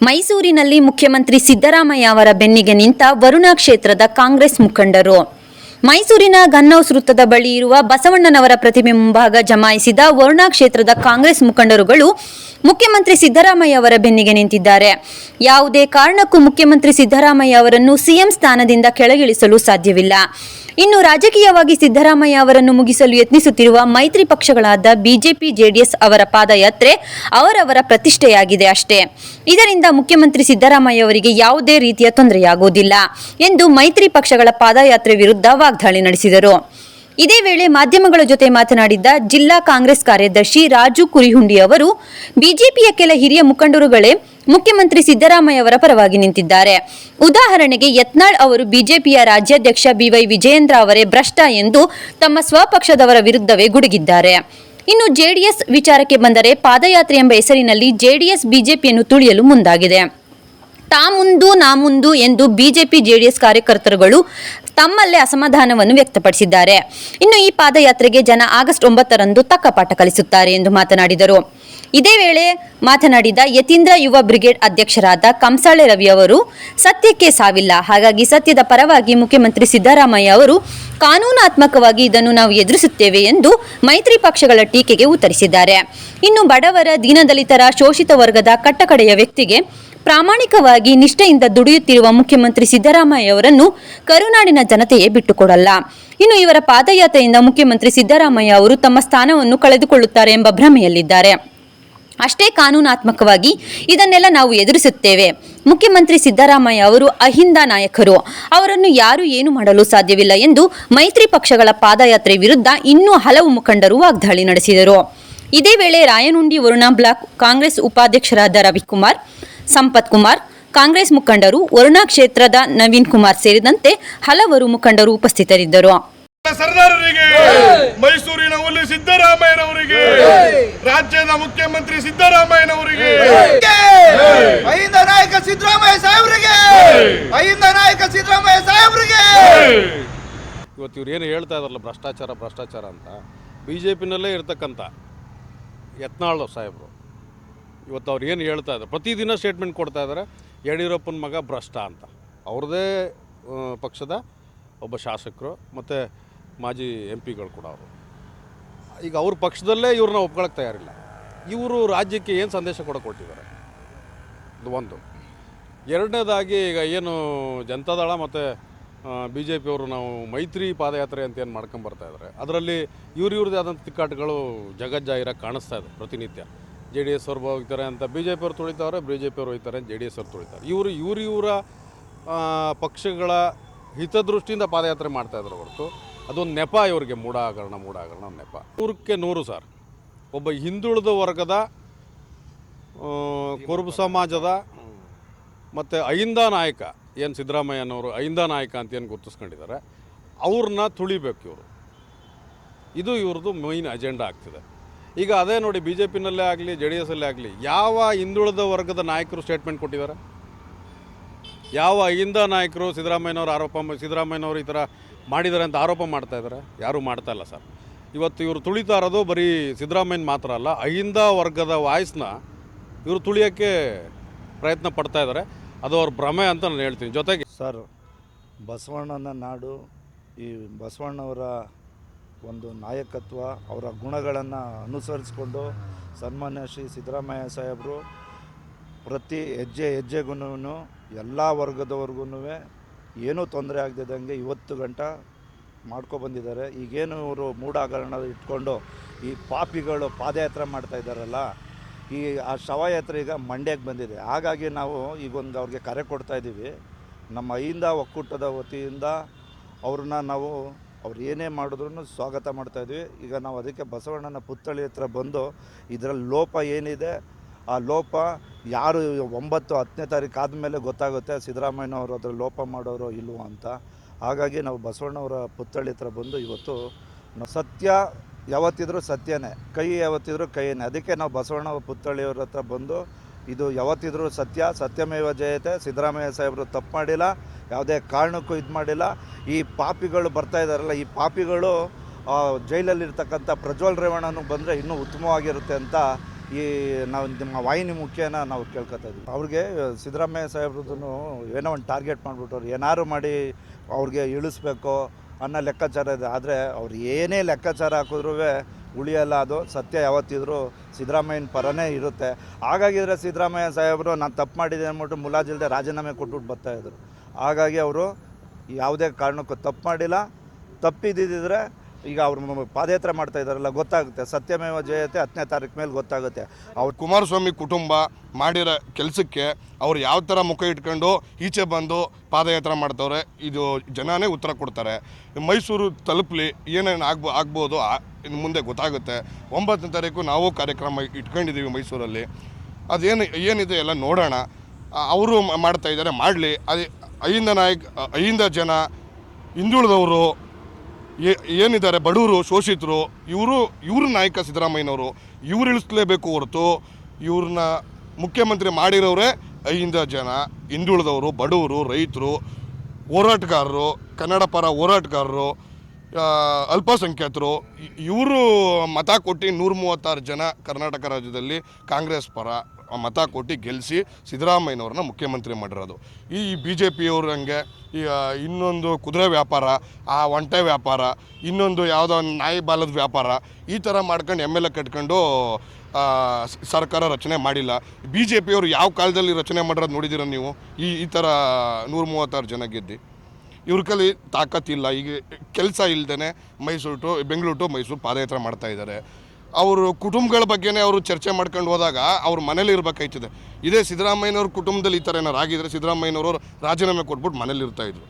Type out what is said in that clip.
ಮೈಸೂರಿನಲ್ಲಿ ಮುಖ್ಯಮಂತ್ರಿ ಸಿದ್ದರಾಮಯ್ಯ ಅವರ ಬೆನ್ನಿಗೆ ನಿಂತ ವರುಣ ಕ್ಷೇತ್ರದ ಕಾಂಗ್ರೆಸ್ ಮುಖಂಡರು. ಮೈಸೂರಿನ ಗನ್ಹೌಸ್ ವೃತ್ತದ ಬಳಿ ಇರುವ ಬಸವಣ್ಣನವರ ಪ್ರತಿಮೆ ಮುಂಭಾಗ ಜಮಾಯಿಸಿದ ವರುಣ ಕ್ಷೇತ್ರದ ಕಾಂಗ್ರೆಸ್ ಮುಖಂಡರುಗಳು ಮುಖ್ಯಮಂತ್ರಿ ಸಿದ್ದರಾಮಯ್ಯ ಅವರ ಬೆನ್ನಿಗೆ ನಿಂತಿದ್ದಾರೆ. ಯಾವುದೇ ಕಾರಣಕ್ಕೂ ಮುಖ್ಯಮಂತ್ರಿ ಸಿದ್ದರಾಮಯ್ಯ ಅವರನ್ನು ಸಿಎಂ ಸ್ಥಾನದಿಂದ ಕೆಳಗಿಳಿಸಲು ಸಾಧ್ಯವಿಲ್ಲ. ಇನ್ನು ರಾಜಕೀಯವಾಗಿ ಸಿದ್ದರಾಮಯ್ಯ ಅವರನ್ನು ಮುಗಿಸಲು ಯತ್ನಿಸುತ್ತಿರುವ ಮೈತ್ರಿ ಪಕ್ಷಗಳಾದ ಬಿಜೆಪಿ, ಜೆಡಿಎಸ್ ಅವರ ಪಾದಯಾತ್ರೆ ಅವರವರ ಪ್ರತಿಷ್ಠೆಯಾಗಿದೆ ಅಷ್ಟೇ. ಇದರಿಂದ ಮುಖ್ಯಮಂತ್ರಿ ಸಿದ್ದರಾಮಯ್ಯ ಅವರಿಗೆ ಯಾವುದೇ ರೀತಿಯ ತೊಂದರೆಯಾಗುವುದಿಲ್ಲ ಎಂದು ಮೈತ್ರಿ ಪಕ್ಷಗಳ ಪಾದಯಾತ್ರೆ ವಿರುದ್ಧ ವಾಗ್ದಾಳಿ ನಡೆಸಿದರು. ಇದೇ ವೇಳೆ ಮಾಧ್ಯಮಗಳ ಜೊತೆ ಮಾತನಾಡಿದ್ದ ಜಿಲ್ಲಾ ಕಾಂಗ್ರೆಸ್ ಕಾರ್ಯದರ್ಶಿ ರಾಜು ಕುರಿಹುಂಡಿ ಅವರು, ಬಿಜೆಪಿಯ ಕೆಲ ಹಿರಿಯ ಮುಖಂಡರುಗಳೇ ಮುಖ್ಯಮಂತ್ರಿ ಸಿದ್ದರಾಮಯ್ಯ ಅವರ ಪರವಾಗಿ ನಿಂತಿದ್ದಾರೆ. ಉದಾಹರಣೆಗೆ ಯತ್ನಾಳ್ ಅವರು ಬಿಜೆಪಿಯ ರಾಜ್ಯಾಧ್ಯಕ್ಷ ಬಿವೈ ವಿಜಯೇಂದ್ರ ಅವರೇ ಭ್ರಷ್ಟ ಎಂದು ತಮ್ಮ ಸ್ವಪಕ್ಷದವರ ವಿರುದ್ಧವೇ ಗುಡುಗಿದ್ದಾರೆ. ಇನ್ನು ಜೆಡಿಎಸ್ ವಿಚಾರಕ್ಕೆ ಬಂದರೆ ಪಾದಯಾತ್ರೆ ಎಂಬ ಹೆಸರಿನಲ್ಲಿ ಜೆಡಿಎಸ್ ಬಿಜೆಪಿಯನ್ನು ತುಳಿಯಲು ಮುಂದಾಗಿದೆ. ತಾ ಮುಂದು ನಾ ಮುಂದು ಎಂದು ಬಿಜೆಪಿ ಜೆಡಿಎಸ್ ಕಾರ್ಯಕರ್ತರುಗಳು ತಮ್ಮಲ್ಲೇ ಅಸಮಾಧಾನವನ್ನು ವ್ಯಕ್ತಪಡಿಸಿದ್ದಾರೆ. ಇನ್ನು ಈ ಪಾದಯಾತ್ರೆಗೆ ಜನ ಆಗಸ್ಟ್ 9ರಂದು ತಕ್ಕ ಪಾಠ ಕಲಿಸುತ್ತಾರೆ ಎಂದು ಮಾತನಾಡಿದರು. ಇದೇ ವೇಳೆ ಮಾತನಾಡಿದ ಯತೀಂದ್ರ ಯುವ ಬ್ರಿಗೇಡ್ ಅಧ್ಯಕ್ಷರಾದ ಕಂಸಾಳೆ ರವಿ ಅವರು, ಸತ್ಯಕ್ಕೆ ಸಾವಿಲ್ಲ, ಹಾಗಾಗಿ ಸತ್ಯದ ಪರವಾಗಿ ಮುಖ್ಯಮಂತ್ರಿ ಸಿದ್ದರಾಮಯ್ಯ ಅವರು ಕಾನೂನಾತ್ಮಕವಾಗಿ ಇದನ್ನು ನಾವು ಎದುರಿಸುತ್ತೇವೆ ಎಂದು ಮೈತ್ರಿ ಪಕ್ಷಗಳ ಟೀಕೆಗೆ ಉತ್ತರಿಸಿದ್ದಾರೆ. ಇನ್ನು ಬಡವರ, ದೀನದಲಿತರ, ಶೋಷಿತ ವರ್ಗದ ಕಟ್ಟಕಡೆಯ ವ್ಯಕ್ತಿಗೆ ಪ್ರಾಮಾಣಿಕವಾಗಿ ನಿಷ್ಠೆಯಿಂದ ದುಡಿಯುತ್ತಿರುವ ಮುಖ್ಯಮಂತ್ರಿ ಸಿದ್ದರಾಮಯ್ಯ ಅವರನ್ನು ಕರುನಾಡಿನ ಜನತೆಯೇ ಬಿಟ್ಟುಕೊಡಲ್ಲ. ಇನ್ನು ಇವರ ಪಾದಯಾತ್ರೆಯಿಂದ ಮುಖ್ಯಮಂತ್ರಿ ಸಿದ್ದರಾಮಯ್ಯ ಅವರು ತಮ್ಮ ಸ್ಥಾನವನ್ನು ಕಳೆದುಕೊಳ್ಳುತ್ತಾರೆ ಎಂಬ ಭ್ರಮೆಯಲ್ಲಿದ್ದಾರೆ. ಅಷ್ಟೇ ಕಾನೂನಾತ್ಮಕವಾಗಿ ಇದನ್ನೆಲ್ಲ ನಾವು ಎದುರಿಸುತ್ತೇವೆ. ಮುಖ್ಯಮಂತ್ರಿ ಸಿದ್ದರಾಮಯ್ಯ ಅವರು ಅಹಿಂದ ನಾಯಕರು, ಅವರನ್ನು ಯಾರು ಏನು ಮಾಡಲು ಸಾಧ್ಯವಿಲ್ಲ ಎಂದು ಮೈತ್ರಿ ಪಕ್ಷಗಳ ಪಾದಯಾತ್ರೆ ವಿರುದ್ಧ ಇನ್ನೂ ಹಲವು ಮುಖಂಡರು ವಾಗ್ದಾಳಿ ನಡೆಸಿದರು. ಇದೇ ವೇಳೆ ರಾಯನುಂಡಿ ವರುಣ ಬ್ಲಾಕ್ ಕಾಂಗ್ರೆಸ್ ಉಪಾಧ್ಯಕ್ಷರಾದ ರವಿಕುಮಾರ್, ಸಂಪತ್ ಕುಮಾರ್, ಕಾಂಗ್ರೆಸ್ ಮುಖಂಡರು, ವರುಣ ಕ್ಷೇತ್ರದ ನವೀನ್ ಕುಮಾರ್ ಸೇರಿದಂತೆ ಹಲವರು ಮುಖಂಡರು ಉಪಸ್ಥಿತರಿದ್ದರು. ಸರ್ದಾರರಿಗೆ, ಮೈಸೂರಿನ ಹುಲಿ ಸಿದ್ದರಾಮಯ್ಯನವರಿಗೆ, ರಾಜ್ಯದ ಮುಖ್ಯಮಂತ್ರಿ ಸಿದ್ದರಾಮಯ್ಯನವರಿಗೆ, ಅಹಿಂದ ನಾಯಕ ಸಿದ್ದರಾಮಯ್ಯ ಸಾಹೇಬರಿಗೆ, ಅಹಿಂದ ನಾಯಕ ಸಿದ್ದರಾಮಯ್ಯ ಸಾಹೇಬರಿಗೆ. ಇವತ್ತು ಇವ್ರು ಏನು ಹೇಳ್ತಾ ಇದಾರಲ್ಲ ಭ್ರಷ್ಟಾಚಾರ ಅಂತ, ಬಿಜೆಪಿನಲ್ಲೇ ಇರ್ತಕ್ಕಂಥ ಯತ್ನಾಳ್ ಸಾಹೇಬರು ಇವತ್ತು ಅವ್ರು ಏನು ಹೇಳ್ತಾ ಇದ್ದಾರೆ, ಪ್ರತಿದಿನ ಸ್ಟೇಟ್ಮೆಂಟ್ ಕೊಡ್ತಾ ಇದ್ದಾರೆ. ಯಡಿಯೂರಪ್ಪನ ಮಗ ಭ್ರಷ್ಟ ಅಂತ. ಅವ್ರದ್ದೇ ಪಕ್ಷದ ಒಬ್ಬ ಶಾಸಕರು ಮತ್ತು ಮಾಜಿ MP ಗಳು ಕೂಡ ಅವರು. ಈಗ ಅವ್ರ ಪಕ್ಷದಲ್ಲೇ ಇವ್ರನ್ನ ಒಪ್ಕೊಳ್ಳೋಕೆ ತಯಾರಿಲ್ಲ. ಇವರು ರಾಜ್ಯಕ್ಕೆ ಏನು ಸಂದೇಶ ಕೊಟ್ಟಿದ್ದಾರೆ, ಇದು ಒಂದು. ಎರಡನೇದಾಗಿ ಈಗ ಏನು ಜನತಾದಳ ಮತ್ತು BJP ಅವರು ನಾವು ಮೈತ್ರಿ ಪಾದಯಾತ್ರೆ ಅಂತ ಏನು ಮಾಡ್ಕೊಂಬರ್ತಾ ಇದ್ದಾರೆ, ಅದರಲ್ಲಿ ಇವ್ರದ್ದೇ ಆದಂಥ ತಿಕ್ಕಾಟುಗಳು ಜಗಜ್ಜಾಹಿರಾಗಿ ಕಾಣಿಸ್ತಾ ಇದೆ ಪ್ರತಿನಿತ್ಯ. JDS ಅವ್ರು ಹೋಗ್ತಾರೆ ಅಂತ BJP ಅವ್ರು ತುಳಿತಾರೆ, BJP ಅವ್ರು ಹೋಗ್ತಾರೆ JDS ಅವ್ರು ತುಳಿತಾರೆ. ಇವರ ಪಕ್ಷಗಳ ಹಿತದೃಷ್ಟಿಯಿಂದ ಪಾದಯಾತ್ರೆ ಮಾಡ್ತಾಯಿದ್ರು ಹೊರತು ಅದೊಂದು ನೆಪ. ಇವ್ರಿಗೆ ಮೂಢಾಗರಣ ನೆಪ. 100ಕ್ಕೆ 100 ಸರ್. ಒಬ್ಬ ಹಿಂದುಳಿದ ವರ್ಗದ ಕುರುಬ ಸಮಾಜದ ಮತ್ತು ಅಹಿಂದ ನಾಯಕ ಏನು ಸಿದ್ದರಾಮಯ್ಯನವರು ಅಹಿಂದ ನಾಯಕ ಅಂತ ಏನು ಗುರುತಿಸ್ಕೊಂಡಿದ್ದಾರೆ, ಅವ್ರನ್ನ ತುಳಿಬೇಕು ಇವರು. ಇದು ಇವ್ರದ್ದು ಮೈನ್ ಅಜೆಂಡಾ ಆಗ್ತಿದೆ. ಈಗ ಅದೇ ನೋಡಿ, BJPನಲ್ಲೇ ಆಗಲಿ JDS ಅಲ್ಲೇ ಆಗಲಿ ಯಾವ ಹಿಂದುಳಿದ ವರ್ಗದ ನಾಯಕರು ಸ್ಟೇಟ್ಮೆಂಟ್ ಕೊಟ್ಟಿದ್ದಾರೆ? ಯಾವ ಅಹಿಂದ ನಾಯಕರು ಸಿದ್ದರಾಮಯ್ಯನವರು ಈ ಥರ ಮಾಡಿದ್ದಾರೆ ಅಂತ ಆರೋಪ ಮಾಡ್ತಾ ಇದ್ದಾರೆ? ಯಾರೂ ಮಾಡ್ತಾ ಇಲ್ಲ ಸರ್. ಇವತ್ತು ಇವರು ತುಳಿತಾ ಇರೋದು ಬರೀ ಸಿದ್ದರಾಮಯ್ಯನ ಮಾತ್ರ ಅಲ್ಲ, ಅಹಿಂದ ವರ್ಗದ ವಾಯ್ಸ್ನ ಇವರು ತುಳಿಯೋಕ್ಕೆ ಪ್ರಯತ್ನ ಪಡ್ತಾ ಇದ್ದಾರೆ. ಅದು ಅವ್ರ ಭ್ರಮೆ ಅಂತ ನಾನು ಹೇಳ್ತೀನಿ. ಜೊತೆಗೆ ಸರ್, ಬಸವಣ್ಣನ ನಾಡು, ಈ ಬಸವಣ್ಣವರ ಒಂದು ನಾಯಕತ್ವ, ಅವರ ಗುಣಗಳನ್ನು ಅನುಸರಿಸಿಕೊಂಡು ಸನ್ಮಾನ್ಯ ಶ್ರೀ ಸಿದ್ದರಾಮಯ್ಯ ಸಾಹೇಬರು ಪ್ರತಿ ಹೆಜ್ಜೆಗೂ ಎಲ್ಲ ವರ್ಗದವ್ರಿಗೂ ಏನೂ ತೊಂದರೆ ಆಗದಿದ್ದಂಗೆ ಇವತ್ತು ಗಂಟ ಮಾಡ್ಕೊಬಂದಿದ್ದಾರೆ. ಈಗೇನು ಇವರು ಮೂಢಾಗರಣ ಇಟ್ಕೊಂಡು ಈ ಪಾಪಿಗಳು ಪಾದಯಾತ್ರೆ ಮಾಡ್ತಾಯಿದ್ದಾರಲ್ಲ, ಆ ಶವಯಾತ್ರೆ ಈಗ ಮಂಡ್ಯಕ್ಕೆ ಬಂದಿದೆ. ಹಾಗಾಗಿ ನಾವು ಈಗೊಂದು ಅವ್ರಿಗೆ ಕರೆ ಕೊಡ್ತಾಯಿದ್ದೀವಿ. ನಮ್ಮ ಅಹಿಂದ ಒಕ್ಕೂಟದ ವತಿಯಿಂದ ಅವ್ರನ್ನ ನಾವು ಅವ್ರು ಏನೇ ಮಾಡಿದ್ರೂ ಸ್ವಾಗತ ಮಾಡ್ತಾಯಿದ್ವಿ. ಈಗ ನಾವು ಅದಕ್ಕೆ ಬಸವಣ್ಣನ ಪುತ್ಥಳಿ ಹತ್ರ ಬಂದು ಇದರಲ್ಲಿ ಲೋಪ ಏನಿದೆ, ಆ ಲೋಪ ಯಾರು 9-10ನೇ ತಾರೀಕು ಆದಮೇಲೆ ಗೊತ್ತಾಗುತ್ತೆ ಸಿದ್ದರಾಮಯ್ಯನವರು ಅದರ ಲೋಪ ಮಾಡೋರು ಇಲ್ವೋ ಅಂತ. ಹಾಗಾಗಿ ನಾವು ಬಸವಣ್ಣವರ ಪುತ್ಥಳಿ ಹತ್ರ ಬಂದು ಇವತ್ತು ಸತ್ಯ ಯಾವತ್ತಿದ್ರೂ ಸತ್ಯನೇ, ಕೈ ಯಾವತ್ತಿದ್ರೂ ಕೈಯೇ. ಅದಕ್ಕೆ ನಾವು ಬಸವಣ್ಣ ಪುತ್ಥಳಿಯವ್ರ ಹತ್ರ ಬಂದು ಇದು ಯಾವತ್ತಿದ್ರೂ ಸತ್ಯಮೇವ ಜಯತೆ, ಸಿದ್ದರಾಮಯ್ಯ ಸಾಹೇಬರು ತಪ್ಪು ಮಾಡಿಲ್ಲ, ಯಾವುದೇ ಕಾರಣಕ್ಕೂ ಇದು ಮಾಡಿಲ್ಲ. ಈ ಪಾಪಿಗಳು ಬರ್ತಾ ಇದ್ದಾರಲ್ಲ, ಈ ಪಾಪಿಗಳು ಜೈಲಲ್ಲಿರ್ತಕ್ಕಂಥ ಪ್ರಜ್ವಲ್ ರೇವಣ್ಣನೂ ಬಂದರೆ ಇನ್ನೂ ಉತ್ತಮವಾಗಿರುತ್ತೆ ಅಂತ ಈ ನಾವು ನಿಮ್ಮ ವಾಹಿನಿ ಮುಖ್ಯನ ನಾವು ಕೇಳ್ಕೊತಾ ಇದ್ವಿ. ಅವ್ರಿಗೆ ಸಿದ್ದರಾಮಯ್ಯ ಸಾಹೇಬ್ರದ್ದು ಏನೋ ಒಂದು ಟಾರ್ಗೆಟ್ ಮಾಡಿಬಿಟ್ಟವ್ರು, ಏನಾದ್ರು ಮಾಡಿ ಅವ್ರಿಗೆ ಇಳಿಸ್ಬೇಕು ಅನ್ನೋ ಲೆಕ್ಕಾಚಾರ ಇದೆ. ಆದರೆ ಅವ್ರು ಏನೇ ಲೆಕ್ಕಾಚಾರ ಹಾಕಿದ್ರೂ ಉಳಿಯಲ್ಲ, ಅದು ಸತ್ಯ ಯಾವತ್ತಿದ್ರೂ ಸಿದ್ದರಾಮಯ್ಯನ ಪರನೇ ಇರುತ್ತೆ. ಹಾಗಾಗಿದ್ರೆ ಸಿದ್ದರಾಮಯ್ಯ ಸಾಹೇಬರು ನಾನು ತಪ್ಪು ಮಾಡಿದೆ ಅಂದ್ಬಿಟ್ಟು ಮುಲಾಜಿಲ್ಲದೆ ರಾಜೀನಾಮೆ ಕೊಟ್ಬಿಟ್ಟು ಬರ್ತಾಯಿದ್ರು. ಹಾಗಾಗಿ ಅವರು ಯಾವುದೇ ಕಾರಣಕ್ಕೂ ತಪ್ಪು ಮಾಡಿಲ್ಲ. ತಪ್ಪಿದ್ದಿದ್ರೆ ಈಗ ಅವ್ರು ಪಾದಯಾತ್ರೆ ಮಾಡ್ತಾ ಇದ್ದಾರಲ್ಲ, ಗೊತ್ತಾಗುತ್ತೆ. ಸತ್ಯಮೇವ ಜಯತೆ 10ನೇ ತಾರೀಕು ಮೇಲೆ ಗೊತ್ತಾಗುತ್ತೆ. ಅವ್ರು ಕುಮಾರಸ್ವಾಮಿ ಕುಟುಂಬ ಮಾಡಿರೋ ಕೆಲಸಕ್ಕೆ ಅವ್ರು ಯಾವ ಥರ ಮುಖ ಇಟ್ಕೊಂಡು ಈಚೆ ಬಂದು ಪಾದಯಾತ್ರೆ ಮಾಡ್ತವ್ರೆ, ಇದು ಜನನೇ ಉತ್ತರ ಕೊಡ್ತಾರೆ. ಮೈಸೂರು ತಲುಪಲಿ, ಏನೇನು ಆಗ್ಬೋದು ಇನ್ನು ಮುಂದೆ ಗೊತ್ತಾಗುತ್ತೆ. 9ನೇ ತಾರೀಕು ನಾವು ಕಾರ್ಯಕ್ರಮ ಇಟ್ಕೊಂಡಿದ್ದೀವಿ ಮೈಸೂರಲ್ಲಿ. ಏನಿದೆ ಎಲ್ಲ ನೋಡೋಣ. ಅವರು ಮಾಡ್ತಾ ಇದ್ದಾರೆ, ಮಾಡಲಿ. ಅದು ಅಹಿಂದ ಜನ, ಹಿಂದುಳಿದವರು ಏನಿದ್ದಾರೆ, ಬಡವರು, ಶೋಷಿತರು, ಇವ್ರ ನಾಯಕ ಸಿದ್ದರಾಮಯ್ಯನವರು. ಇವ್ರು ಇಳಿಸ್ಲೇಬೇಕು ಹೊರತು ಇವ್ರನ್ನ ಮುಖ್ಯಮಂತ್ರಿ ಮಾಡಿರೋರೇ ಅಹಿಂದ ಜನ, ಹಿಂದುಳಿದವರು, ಬಡವರು, ರೈತರು, ಹೋರಾಟಗಾರರು, ಕನ್ನಡ ಪರ ಹೋರಾಟಗಾರರು, ಅಲ್ಪಸಂಖ್ಯಾತರು. ಇವರು ಮತ ಕೊಟ್ಟು 136 ಜನ ಕರ್ನಾಟಕ ರಾಜ್ಯದಲ್ಲಿ ಕಾಂಗ್ರೆಸ್ ಪರ ಮತ ಕೊಟ್ಟು ಗೆಲ್ಲಿಸಿ ಸಿದ್ದರಾಮಯ್ಯನವ್ರನ್ನ ಮುಖ್ಯಮಂತ್ರಿ ಮಾಡಿರೋದು. ಈ ಬಿ ಜೆ ಪಿಯವ್ರಂಗೆ ಇನ್ನೊಂದು ಕುದುರೆ ವ್ಯಾಪಾರ, ಒಂಟೆ ವ್ಯಾಪಾರ, ಇನ್ನೊಂದು ಯಾವುದೋ ನಾಯಿ ಬಾಲದ ವ್ಯಾಪಾರ, ಈ ಥರ ಮಾಡ್ಕೊಂಡು MLA ಕಟ್ಕೊಂಡು ಸರ್ಕಾರ ರಚನೆ ಮಾಡಿಲ್ಲ. ಬಿ ಜೆ ಪಿಯವರು ಯಾವ ಕಾಲದಲ್ಲಿ ರಚನೆ ಮಾಡಿರೋದು ನೋಡಿದ್ದೀರ ನೀವು? ಈ ಥರ 136 ಜನ ಗೆದ್ದು ಇವ್ರ ಕೈಲಿ ತಾಕತ್ತಿಲ್ಲ. ಈಗ ಕೆಲಸ ಇಲ್ಲದೇ ಬೆಂಗಳೂರು ಟು ಮೈಸೂರು ಪಾದಯಾತ್ರೆ ಮಾಡ್ತಾಯಿದ್ದಾರೆ. ಅವರು ಕುಟುಂಬಗಳ ಬಗ್ಗೆನೇ ಅವರು ಚರ್ಚೆ ಮಾಡ್ಕೊಂಡು ಹೋದಾಗ ಅವ್ರ ಮನೇಲಿ ಇರಬೇಕಾಯ್ತದೆ. ಇದೇ ಸಿದ್ದರಾಮಯ್ಯನವ್ರ ಕುಟುಂಬದಲ್ಲಿ ಈ ಥರ ಏನಾರು ಆಗಿದ್ರೆ ಸಿದ್ದರಾಮಯ್ಯನವರು ರಾಜೀನಾಮೆ ಕೊಟ್ಬಿಟ್ಟು ಮನೇಲಿ ಇರ್ತಾಯಿದ್ರು.